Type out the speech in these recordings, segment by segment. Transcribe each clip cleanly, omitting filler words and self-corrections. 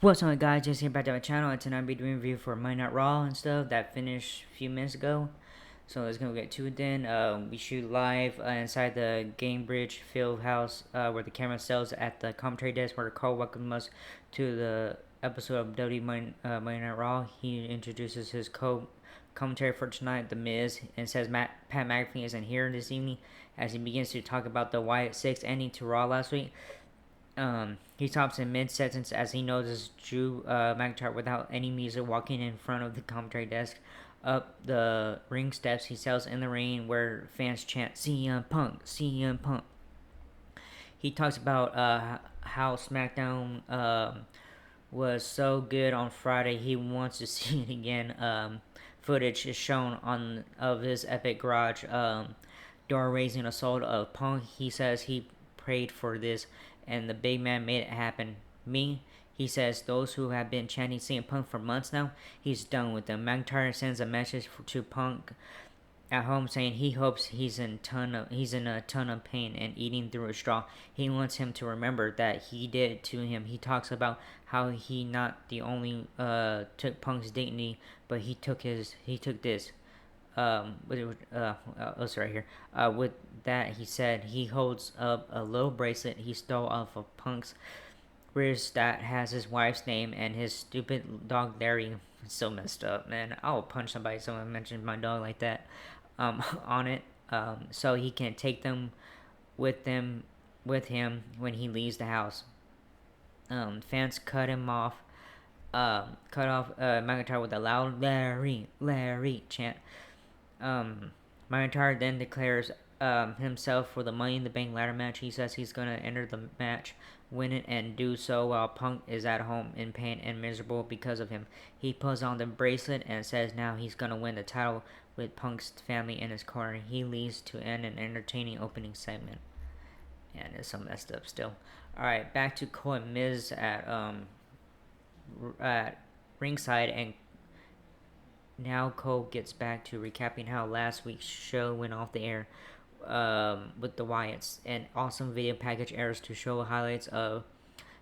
What's up, guys? Just here back to my channel, and tonight I'll be doing a review for Monday Night Raw and stuff that finished a few minutes ago. So let's go get to it then. We shoot live inside the Gamebridge Field House where the camera sells at the commentary desk where Cole welcomes us to the episode of Monday Night Raw. He introduces his commentary for tonight, The Miz, and says Pat McAfee isn't here this evening as he begins to talk about the Wyatt 6 ending to Raw last week. He stops in mid-sentence as he notices Drew McIntyre without any music walking in front of the commentary desk. Up the ring steps, he sells in the ring where fans chant CM Punk, CM Punk. He talks about how SmackDown was so good on Friday. He wants to see it again. Footage is shown on of his epic garage door raising assault of Punk. He says he prayed for this, and the big man made it happen. Me, he says, those who have been chanting CM Punk for months now, he's done with them. McIntyre sends a message to Punk at home saying he hopes he's in a ton of pain and eating through a straw. He wants him to remember that he did it to him. He talks about how he not the only took Punk's dignity, but he took this. It's right here. With that, he said he holds up a little bracelet he stole off of Punk's wrist that has his wife's name and his stupid dog Larry. It's so messed up, man. I'll punch somebody if someone mentions my dog like that. On it, so he can take them with him when he leaves the house. Fans cut off McIntyre with a loud Larry, Larry chant. McIntyre then declares himself for the Money in the Bank ladder match. He says he's going to enter the match, win it, and do so while Punk is at home in pain and miserable because of him. He puts on the bracelet and says now he's going to win the title with Punk's family in his corner. He leaves to end an entertaining opening segment. And it's so messed up still. Alright, back to Cole and Miz at ringside, and now Cole gets back to recapping how last week's show went off the air with the Wyatts. An awesome video package airs to show highlights of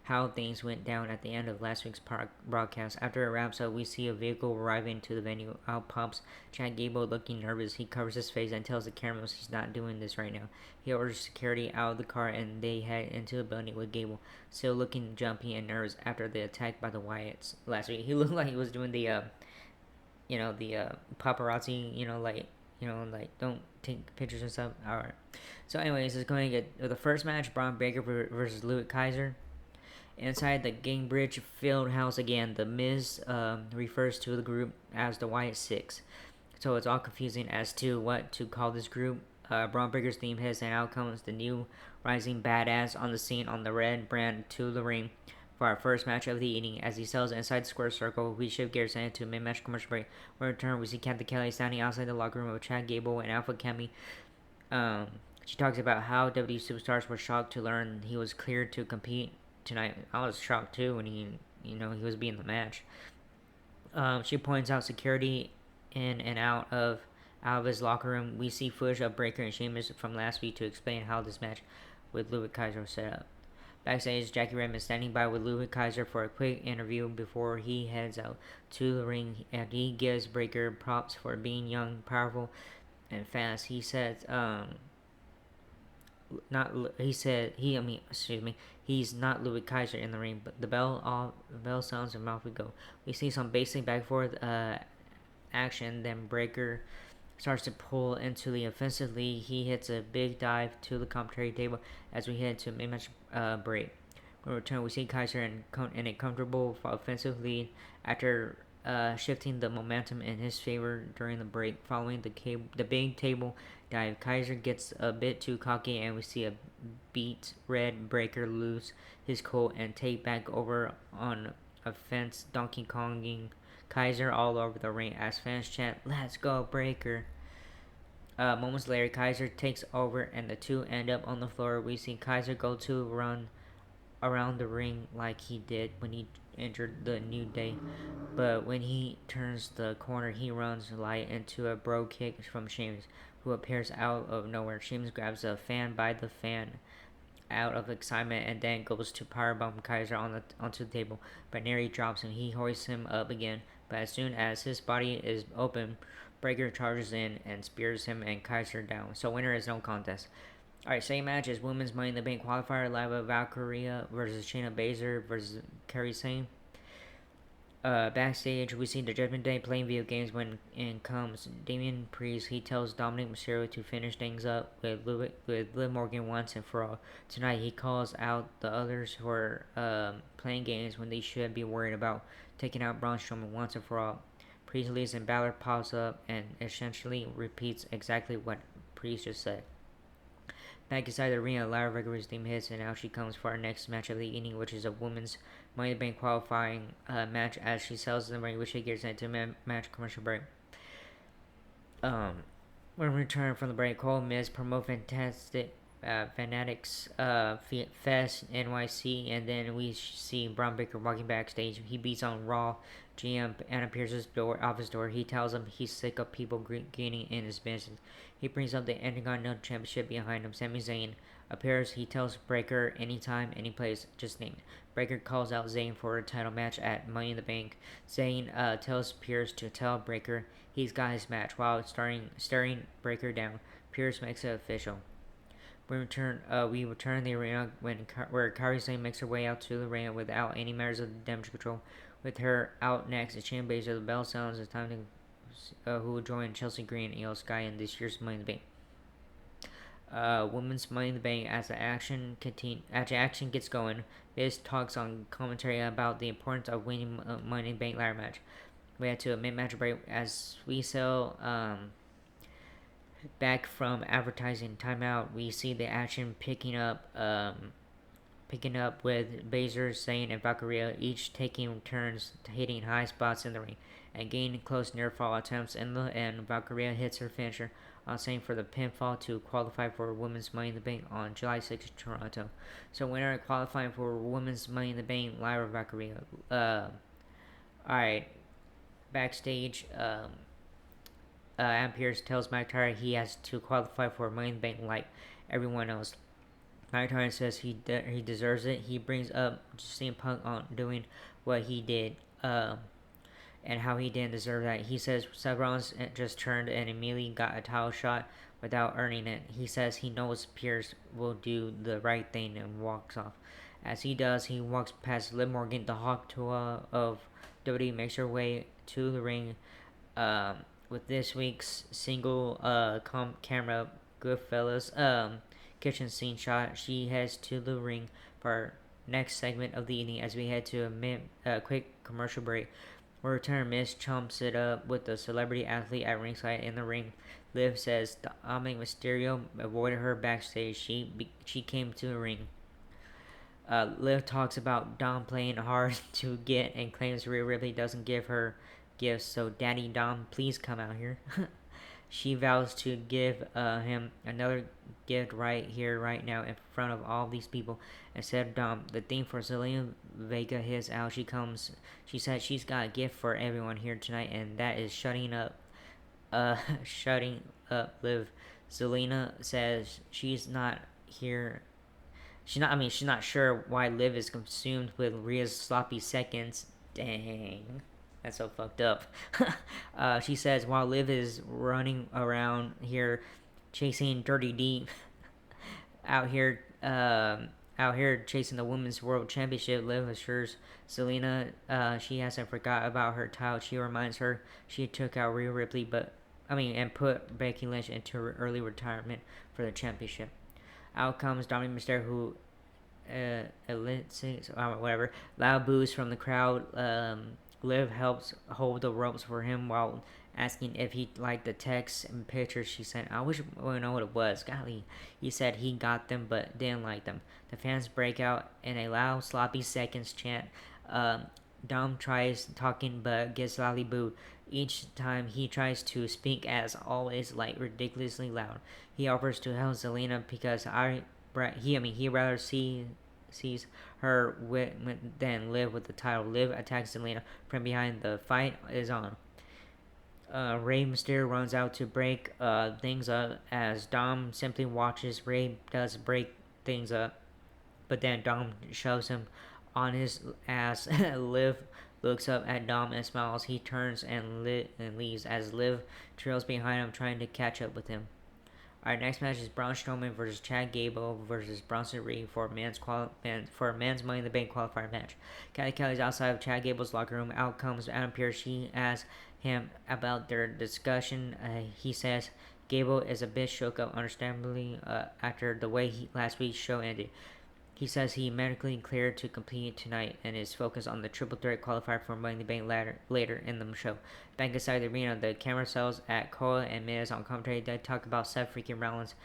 how things went down at the end of last week's broadcast. After it wraps up, we see a vehicle arriving to the venue. Out pops Chad Gable looking nervous. He covers his face and tells the cameras he's not doing this right now. He orders security out of the car and they head into the building with Gable still looking jumpy and nervous after the attack by the Wyatts last week. He looked like he was doing the paparazzi, like don't take pictures and stuff. Alright. So anyways, it's going to get the first match, Braun Breaker versus Louis Kaiser. Inside the Gamebridge Field House again, The Miz refers to the group as the Wyatt Six. So it's all confusing as to what to call this group. Braun Breaker's theme hits, and out comes the new rising badass on the scene on the red brand to the ring for our first match of the evening. As he sells inside the square circle, we shift gears into mid-match commercial break. When we return, we see Captain Kelly standing outside the locker room with Chad Gable and Alpha Kemi. She talks about how WWE superstars were shocked to learn he was cleared to compete tonight. I was shocked too when he was being the match. She points out security in and out of his locker room. We see footage of Breaker and Sheamus from last week to explain how this match with Louis Kaiser was set up. Backstage, Jackie Redmond is standing by with Louis Kaiser for a quick interview before he heads out to the ring, and he gives Breaker props for being young, powerful, and fast. He says, he's not Louis Kaiser in the ring, but the bell sounds and off we go. We see some basic back and forth action, then Breaker starts to pull into the offensive lead. He hits a big dive to the commentary table as we head to mid-match break. When we return, we see Kaiser in a comfortable offensive lead after shifting the momentum in his favor during the break. Following the big table dive, Kaiser gets a bit too cocky, and we see a beat red Breaker lose his cool and take back over on a fence, Donkey Konging Kaiser all over the ring as fans chant, "Let's go, Breaker." Moments later, Kaiser takes over and the two end up on the floor. We see Kaiser go to run around the ring like he did when he entered the New Day, but when he turns the corner, he runs light into a bro kick from Sheamus, who appears out of nowhere. Sheamus grabs a fan by the fan out of excitement and then goes to powerbomb Kaiser onto the table, but nearly drops him. He hoists him up again, but as soon as his body is open, Breaker charges in and spears him and Kaiser down. So winner is no contest. Alright, same match as Women's Money in the Bank qualifier. Lava Valkyria versus Shayna Baszler versus Kairi Sane. Backstage, we see the Judgment Day playing video games when in comes Damian Priest. He tells Dominic Mysterio to finish things up with Liv Morgan once and for all. Tonight, he calls out the others who are playing games when they should be worried about taking out Braun Strowman once and for all. Priest leaves and Balor pops up and essentially repeats exactly what Priest just said. Back inside the arena, Lara Rigorous theme hits, and out she comes for our next match of the evening, which is a women's Money in the Bank qualifying match as she sells the ring, which she gets into match commercial break. When we return from the break, Cole Miz promote Fantastic Fanatics Fest NYC, and then we see Braun Breaker walking backstage. He beats on Raw GM Anna Pierce's office door. He tells him he's sick of people gaining in his business. He brings up the Intercontinental Championship behind him. Sami Zayn appears. He tells Breaker anytime, any place, just name it. Breaker calls out Zayn for a title match at Money in the Bank. Zayn tells Pierce to tell Breaker he's got his match while staring Breaker down. Pierce makes it official. We return to the arena where Kairi Sane makes her way out to the ring without any matters of damage control. With her out next, the Shayna Baszler, the bell sounds. It's time to who will join Chelsea Green and Io Sky in this year's Money in the Bank. Women's Money in the Bank as the action gets going. Biz talks on commentary about the importance of winning Money in the Bank ladder match. We head to a mid-match break as we sell back from advertising timeout. We see the action picking up with Baszler, Zayn, and Valkyria each taking turns hitting high spots in the ring and gaining close near fall attempts. In the end, Valkyria hits her finisher on Zayn for the pinfall to qualify for Women's Money in the Bank on July 6th in Toronto. So winner qualifying for Women's Money in the Bank, Lyra Valkyria. Alright, backstage, Adam Pearce tells McIntyre he has to qualify for Money in the Bank like everyone else. McIntyre says he deserves it. He brings up CM Punk on doing what he did, and how he didn't deserve that. He says Seth Rollins just turned and immediately got a title shot without earning it. He says he knows Pierce will do the right thing and walks off. As he does, he walks past Liv Morgan, the Hawk Tuah of WWE, makes her way to the ring. With this week's single camera Goodfellas kitchen scene shot, she heads to the ring for our next segment of the evening as we head to a quick commercial break. We return. Miz chumps it up with the celebrity athlete at ringside in the ring. Liv says Dominic Mysterio avoided her backstage. She came to the ring. Liv talks about Dom playing hard to get and claims Rhea Ripley doesn't give her gifts, so Daddy Dom, please come out here. She vows to give him another gift right here, right now, in front of all these people. And said Dom, the theme for Zelina Vega hits out. She said she's got a gift for everyone here tonight, and that is shutting up Liv. Zelina says she's not here. She's not sure why Liv is consumed with Rhea's sloppy seconds. Dang. That's so fucked up. She says while Liv is running around here chasing Dirty Deep out here chasing the Women's World Championship, Liv assures Zelina she hasn't forgot about her title. She reminds her she took out Rhea Ripley and put Becky Lynch into her early retirement for the championship. Out comes Dominic Mysterio, who elicits whatever loud boos from the crowd. Liv helps hold the ropes for him while asking if he liked the texts and pictures she sent. I wish we know what it was. Golly, he said he got them but didn't like them. The fans break out in a loud, sloppy seconds chant. Dom tries talking but gets loudly booed. Each time he tries to speak, as always, like ridiculously loud. He offers to help Zelina because he rather sees her than Liv with the title. Liv attacks Zelina from behind. The fight is on. Rey Mysterio runs out to break things up as Dom simply watches. Rey does break things up. but then Dom shoves him on his ass. Liv looks up at Dom and smiles. He turns and leaves as Liv trails behind him, trying to catch up with him. Our next match is Braun Strowman versus Chad Gable versus Bronson Reed for a man's Money in the Bank qualifier match. Kelly's outside of Chad Gable's locker room. Out comes Adam Pearce. She asks him about their discussion. He says Gable is a bit shook up, understandably, after the way last week's show ended. He says he medically cleared to compete tonight and is focused on the triple threat qualifier for Money in the Bank later in the show. Back inside the arena, the camera cells at Cole and Miz on commentary. They talk about Seth freaking Rollins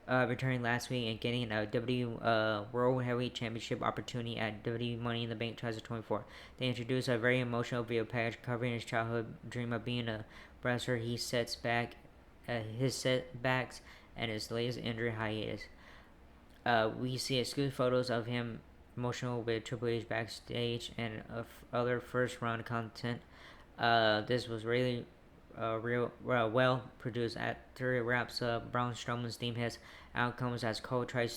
returning last week and getting a World Heavyweight Championship opportunity at WWE Money in the Bank 2024. They introduce a very emotional video package covering his childhood dream of being a wrestler. He sets back his setbacks and his latest injury hiatus. We see exclusive photos of him emotional with Triple H backstage and other first round content. This was really well produced. After it wraps up, Braun Strowman's theme hits outcomes as Cole tries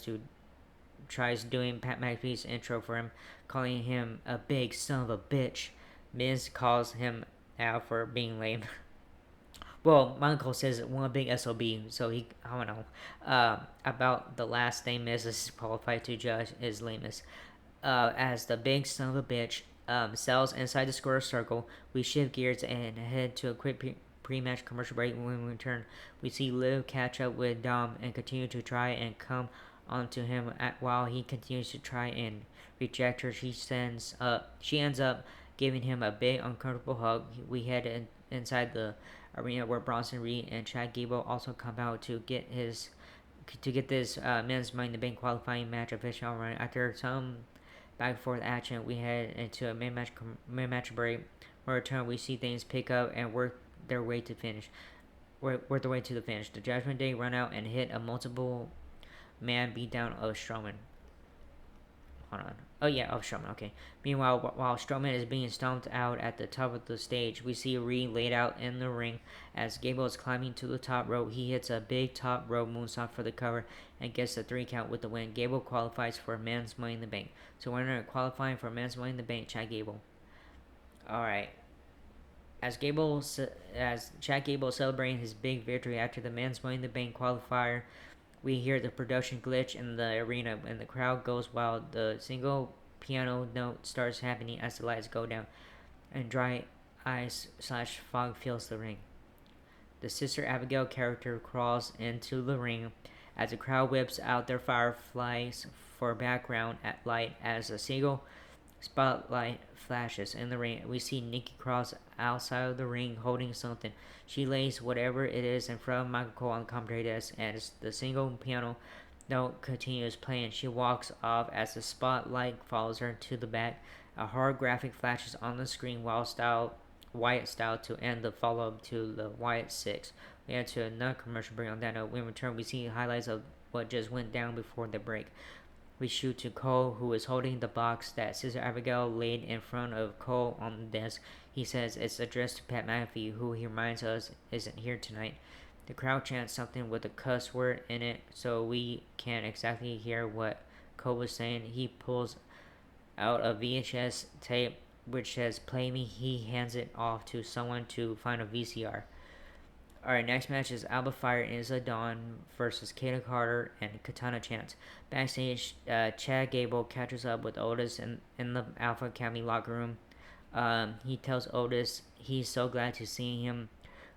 doing Pat McAfee's intro for him, calling him a big son of a bitch. Miz calls him out for being lame. Well, my uncle says one big SOB, so I don't know. About the last thing Miz is qualified to judge is lameness. As the big son of a bitch sells inside the square circle, we shift gears and head to a quick pre-match commercial break. When we return, we see Liv catch up with Dom and continue to try and come onto him while he continues to try and reject her. She ends up giving him a big uncomfortable hug. We head inside the arena where Bronson Reed and Chad Gable also come out to get this men's Money in the Bank qualifying match officially running. After some back and forth action, we head into a mid-match break. When we return, we see things pick up and work their way to the finish. The Judgment Day run out and hit a multiple man beatdown of Strowman. Hold on. Oh yeah, of Strowman. Okay. Meanwhile, while Strowman is being stomped out at the top of the stage, we see Reed laid out in the ring. As Gable is climbing to the top rope, he hits a big top rope moonsault for the cover and gets the 3 count with the win. Gable qualifies for men's Money in the Bank. So winner qualifying for men's Money in the Bank, Chad Gable. All right. As Chad Gable is celebrating his big victory after the men's Money in the Bank qualifier, we hear the production glitch in the arena and the crowd goes wild. The single piano note starts happening as the lights go down and dry ice/fog fills the ring. The Sister Abigail character crawls into the ring as the crowd whips out their fireflies for background light as a single spotlight flashes in the ring. We see Nikki Cross outside of the ring holding something. She lays whatever it is in front of Michael Cole on the commentary desk, and as the single piano note continues playing, she walks off as the spotlight follows her to the back. A hard graphic flashes on the screen Wyatt style to end the follow-up to the Wyatt 6. We head to another commercial break. On that note, when we return, we see highlights of what just went down before the break. We shoot to Cole, who is holding the box that Sister Abigail laid in front of Cole on the desk. He says it's addressed to Pat McAfee, who he reminds us isn't here tonight. The crowd chants something with a cuss word in it, so we can't exactly hear what Cole was saying. He pulls out a VHS tape which says "Play Me." He hands it off to someone to find a VCR. Alright, next match is Alba Fire and Isla Dawn versus Kayla Carter and Katana Chance. Backstage, Chad Gable catches up with Otis in the Alpha Academy locker room. He tells Otis he's so glad to see him.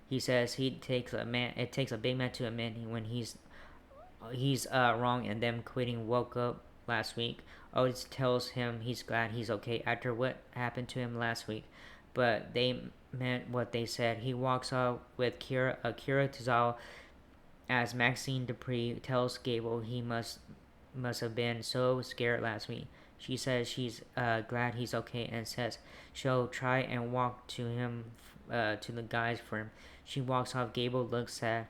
He says it takes a big man to admit when he's wrong and them quitting woke up last week. Otis tells him he's glad he's okay after what happened to him last week, but they meant what they said. He walks off with Akira Tozawa as Maxine Dupree tells Gable he must have been so scared last week. She says she's glad he's okay and says she'll try and walk to him to the guys for him. She walks off. Gable looks sad.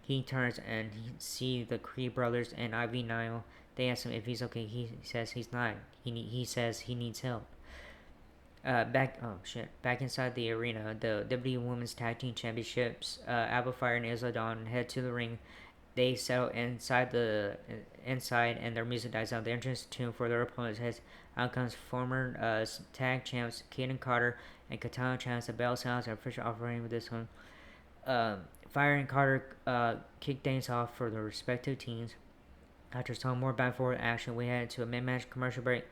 He turns and see the Creed brothers and Ivy Nile. They ask him if he's okay. He says he's not. He says he needs help. Back inside the arena, the WWE Women's Tag Team Championships, Alba Fire and Isla Dawn head to the ring They settle inside, and their music dies out. The entrance tune for their opponents has out comes former tag champs Kaden Carter and Katana champs. The bell sounds are official offering with this one. Fire and Carter kick things off for their respective teams. After some more back forward action, we head to a mid-match commercial break.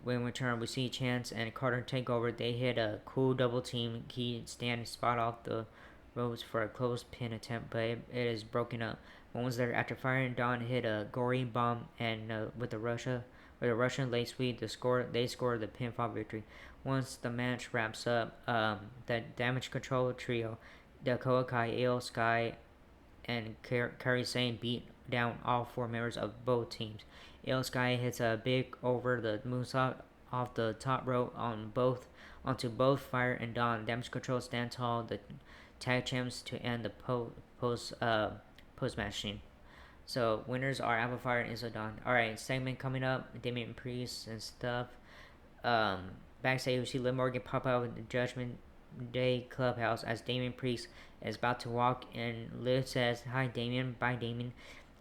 When we return, we see Chance and Carter take over. They hit a cool double team key stand spot off the ropes for a close pin attempt, but it is broken up. Moments later, after Fire and Dawn hit a gory bomb and with the Russian late sweep, they score the pinfall victory. Once the match wraps up, the Damage Control trio, Dakota Kai, Io Sky, and Kairi Sane beat down all four members of both teams. Io Sky hits a big over the moonsault off the top rope onto both Fire and Dawn. Damage Control stand tall the tag champs to end the post match scene. So winners are Alpha Fire and Isla Dawn. Alright, segment coming up, Damian Priest and stuff. Um, Backstage we see Liv Morgan pop out with the Judgment Day clubhouse as Damian Priest is about to walk in. Liv says, "Hi Damian, bye Damian."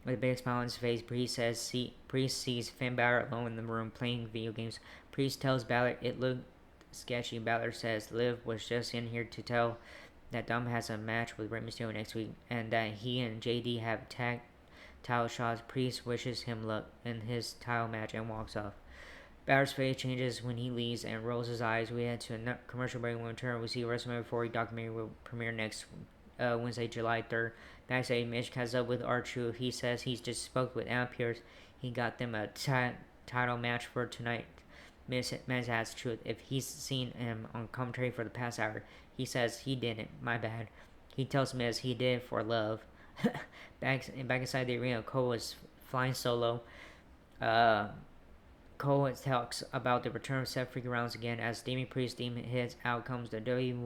With a big smile on his face, Priest sees Finn Balor alone in the room playing video games. Priest tells Balor it looked sketchy. Balor says Liv was just in here to tell that Dom has a match with Rey Mysterio next week and that he and JD have tag title shots. Priest wishes him luck in his title match and walks off. Balor's face changes when he leaves and rolls his eyes. We head to a commercial break. When we return, we see WrestleMania 40 documentary will premiere next Wednesday, July 3rd. Backstage, Mitch catches up with R-Truth. He says he's just spoke with Adam Pearce. He got them a title match for tonight. Miz asks Truth if he's seen him on commentary for the past hour. He says he didn't. My bad. He tells Miz he did for love. back inside the arena, Cole is flying solo. Cole talks about the return of Seth Freaky Rollins again as Damian Priest hits. Out comes the WWE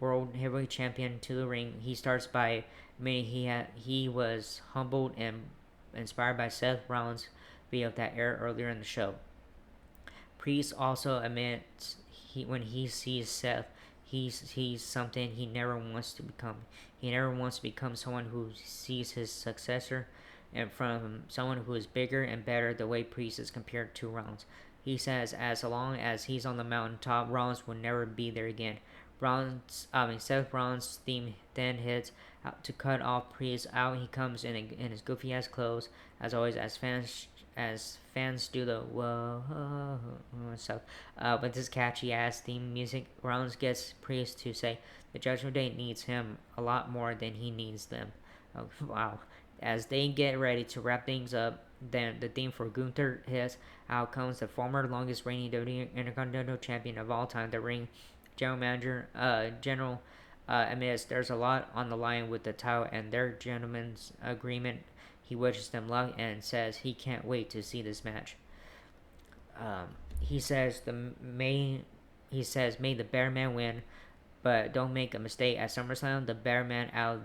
World Heavyweight Champion to the ring. He starts by admitting he was humbled and inspired by Seth Rollins' video that aired earlier in the show. Priest also admits when he sees Seth, he's something he never wants to become. He never wants to become someone who sees his successor and from someone who is bigger and better the way Priest is compared to Rollins. He says as long as he's on the mountaintop, Rollins will never be there again. Seth Rollins' theme then hits out to cut off Priest out. He comes in his goofy ass clothes, as always, as fans do the whoa stuff. With this catchy ass theme music, Rollins gets Priest to say the Judgment Day needs him a lot more than he needs them. Oh, wow. As they get ready to wrap things up, then the theme for Gunther hits. Out comes the former longest reigning WWE Intercontinental Champion of all time, the ring general manager. General admits there's a lot on the line with the title and their gentleman's agreement. He wishes them luck and says he can't wait to see this match. He says may the Bear Man win, but don't make a mistake. At SummerSlam, the Bear Man out of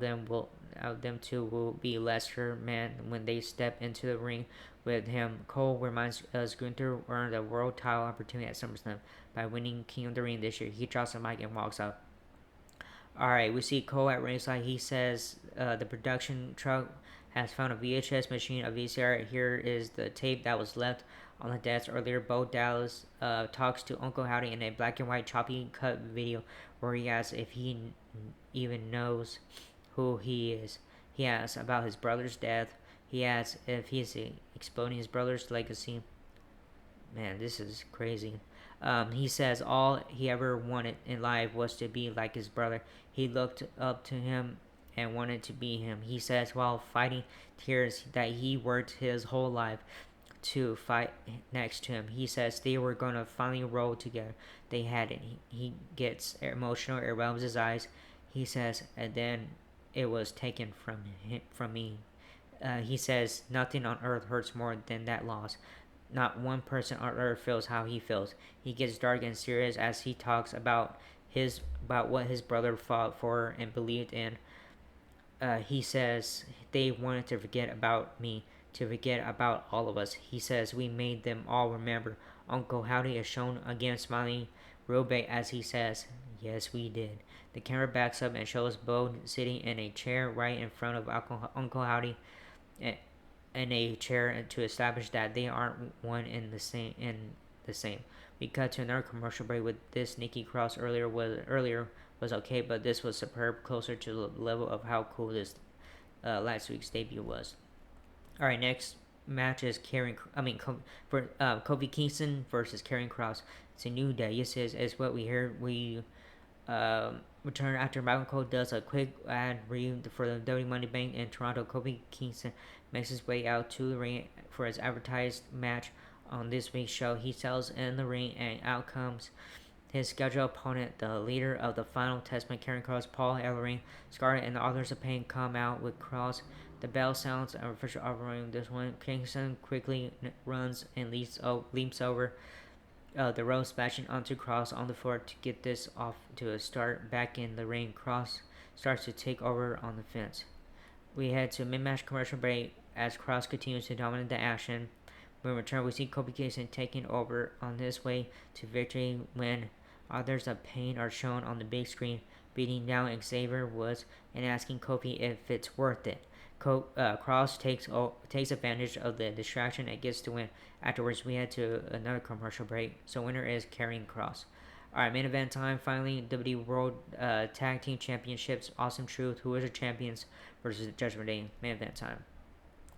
them two will be Lesser Man when they step into the ring with him. Cole reminds us Gunther earned a world title opportunity at SummerSlam by winning King of the Ring this year. He drops the mic and walks out. Alright, we see Cole at ringside. He says the production truck has found a VHS machine, a VCR. Here is the tape that was left on the desk earlier. Bo Dallas talks to Uncle Howdy in a black and white choppy cut video where he asks if he even knows who he is. He asks about his brother's death. He asks if he's exploding his brother's legacy. Man, this is crazy. He says all he ever wanted in life was to be like his brother. He looked up to him and wanted to be him. He says while fighting tears that he worked his whole life to fight next to him. He says they were going to finally roll together. They had it. He gets emotional. It rubs his eyes. He says, and then it was taken from me. He says nothing on earth hurts more than that loss. Not one person on earth feels how he feels. He gets dark and serious as he talks about what his brother fought for and believed in. He says they wanted to forget about me, to forget about all of us. He says we made them all remember. Uncle Howdy is shown again smiling real big as he says Yes, we did. The camera backs up and shows Bo sitting in a chair right in front of Uncle Howdy, in a chair to establish that they aren't one in the same. We cut to another commercial break with this. Nikki Cross earlier was okay, but this was superb, closer to the level of how cool this last week's debut was. All right, next match is Kofi Kingston versus Karrion Kross. It's a new day. Yes, is what we heard. We return after Michael Cole does a quick ad read for the WWE Money Bank in Toronto. Kofi Kingston makes his way out to the ring for his advertised match on this week's show. He sells in the ring, and out comes his scheduled opponent, the leader of the Final Testament, Karrion Kross. Paul Ellering, Scarlett, and the Authors of Pain come out with Kross. The bell sounds, an official offering this one. Kingston quickly runs and leaps over the rope, splashing onto Kross on the floor to get this off to a start. Back in the ring, Kross starts to take over on the fence. We head to mid-match commercial break as Kross continues to dominate the action. When we return, we see Kofi Kingston taking over on his way to victory when Authors of Pain are shown on the big screen, beating down Xavier Woods and asking Kofi if it's worth it. Kross takes advantage of the distraction and gets to win. Afterwards, we head to another commercial break. So winner is Karrion Kross. Alright, main event time. Finally, WWE World Tag Team Championships. Awesome Truth, who is the champions, versus Judgment Day. Main event time.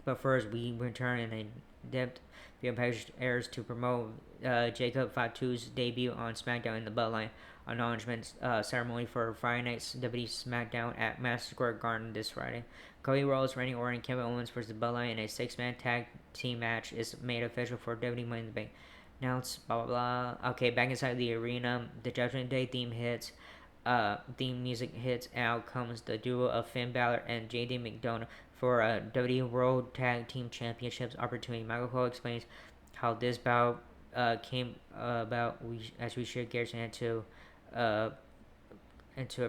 But first, we return in a depth video package airs to promote Jacob Fatu's debut on SmackDown in the Bloodline acknowledgement ceremony for Friday night's WWE SmackDown at Madison Square Garden this Friday. Cody Rhodes, Randy Orton, and Kevin Owens versus the Bloodline in a six-man tag team match is made official for WWE Money in the Bank. Now it's blah blah blah. Okay, back inside the arena, the Judgment Day theme music hits. Out comes the duo of Finn Balor and JD McDonough for a WWE World Tag Team Championships opportunity. Michael Cole explains how this bout came about. As we shared gears into a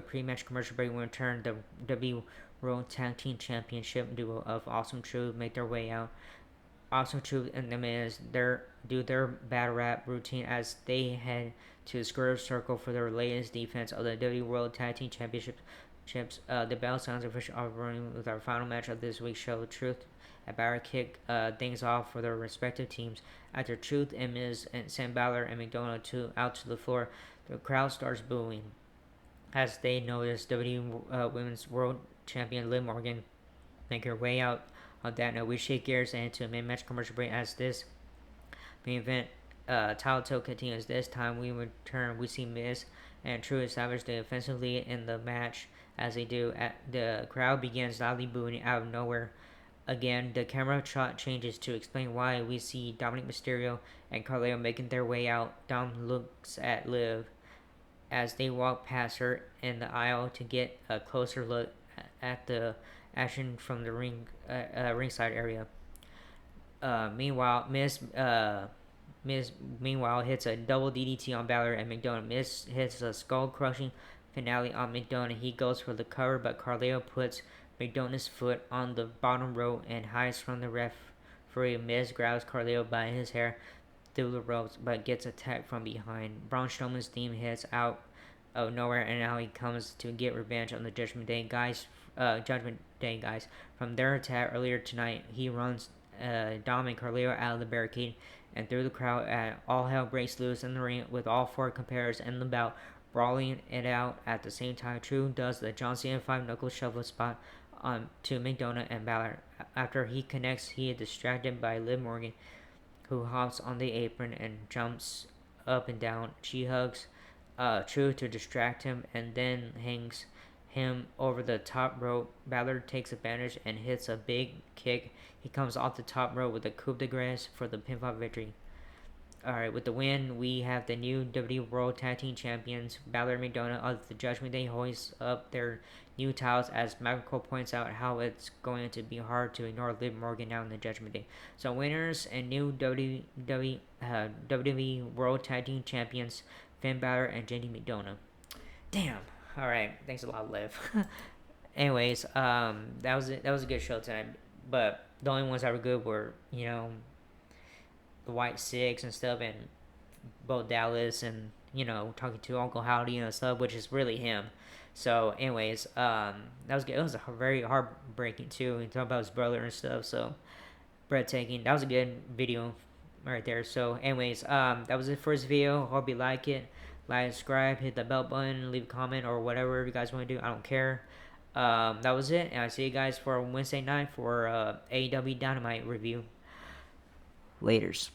pre-match commercial break. We return, the WWE World Tag Team Championship duo of Awesome Truth make their way out. Awesome Truth and the Miz do their battle rap routine as they head to the square circle for their latest defense of the WWE World Tag Team Championship. The bell sounds official offering with our final match of this week's show. Truth and Balor kick things off for their respective teams. After Truth and Miz and send Balor and McDonough out to the floor, the crowd starts booing as they notice WWE Women's World Champion Liv Morgan make her way out of that note. We shake gears into a mid-match commercial break as this main event title continues. This time we return, we see Miz and Truth establish the offensive lead in the match. As they do, the crowd begins loudly booing out of nowhere. Again, the camera shot changes to explain why. We see Dominic Mysterio and Carleo making their way out. Dom looks at Liv as they walk past her in the aisle to get a closer look at the action from the ringside area. Meanwhile, Miz hits a double DDT on Balor and McDonough. Miz hits a skull-crushing finale on McDonough. He goes for the cover, but Carleo puts McDonough's foot on the bottom rope and hides from the referee. Miz grabs Carleo by his hair through the ropes, but gets attacked from behind. Braun Strowman's theme hits out of nowhere, and now he comes to get revenge on the Judgment Day guys. From their attack earlier tonight, he runs Dom and Carleo out of the barricade and through the crowd. All hell breaks loose in the ring with all four competitors in the bout brawling it out at the same time. True does the John Cena 5-knuckle shuffle spot to McDonough and Balor. After he connects, he is distracted by Liv Morgan, who hops on the apron and jumps up and down. She hugs True to distract him and then hangs him over the top rope. Balor takes advantage and hits a big kick. He comes off the top rope with a coup de grace for the pinfall victory. Alright, with the win, we have the new WWE World Tag Team Champions, Balor and McDonough of the Judgment Day hoist up their new titles as Michael Cole points out how it's going to be hard to ignore Liv Morgan now in the Judgment Day. So winners and new WWE World Tag Team Champions, Finn Balor and JD McDonough. Damn. Alright, thanks a lot, Liv. Anyways, that was a good show tonight, but the only ones that were good were, the White Six and stuff, and Bo Dallas and talking to Uncle Howdy and stuff, which is really him. So, anyways, that was good. It was a very heartbreaking too. He talked about his brother and stuff. So, breathtaking. That was a good video right there. So, anyways, that was it for this video. Hope you like it. Like, subscribe, hit the bell button, leave a comment or whatever you guys want to do. I don't care. That was it, and I'll see you guys for Wednesday night for AEW Dynamite review. Laters.